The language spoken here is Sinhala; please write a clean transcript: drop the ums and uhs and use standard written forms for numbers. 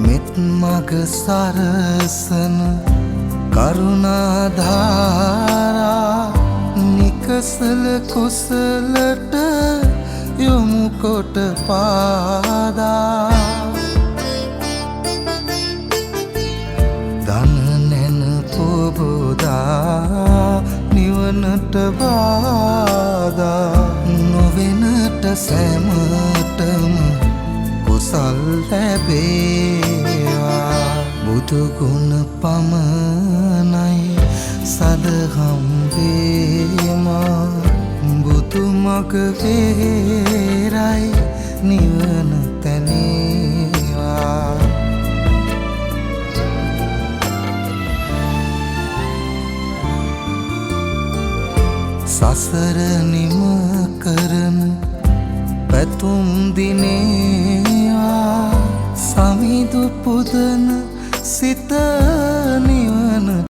මෙත් මග සරසන කරුණාධාරා නිකසල කුසලට යොමු කොට පාදා දන නැන පොබෝදා නිවනට බාධා නොවෙනට සැමටම කුසල් ලැබේවා බුදු ගුණ පමණයි සදහම් වේමා බුදු මග වේරයි නිවන තැනේවා සසර නිම කරන පැතුම් දිනේවා සමිඳු පුදන සිත නිවන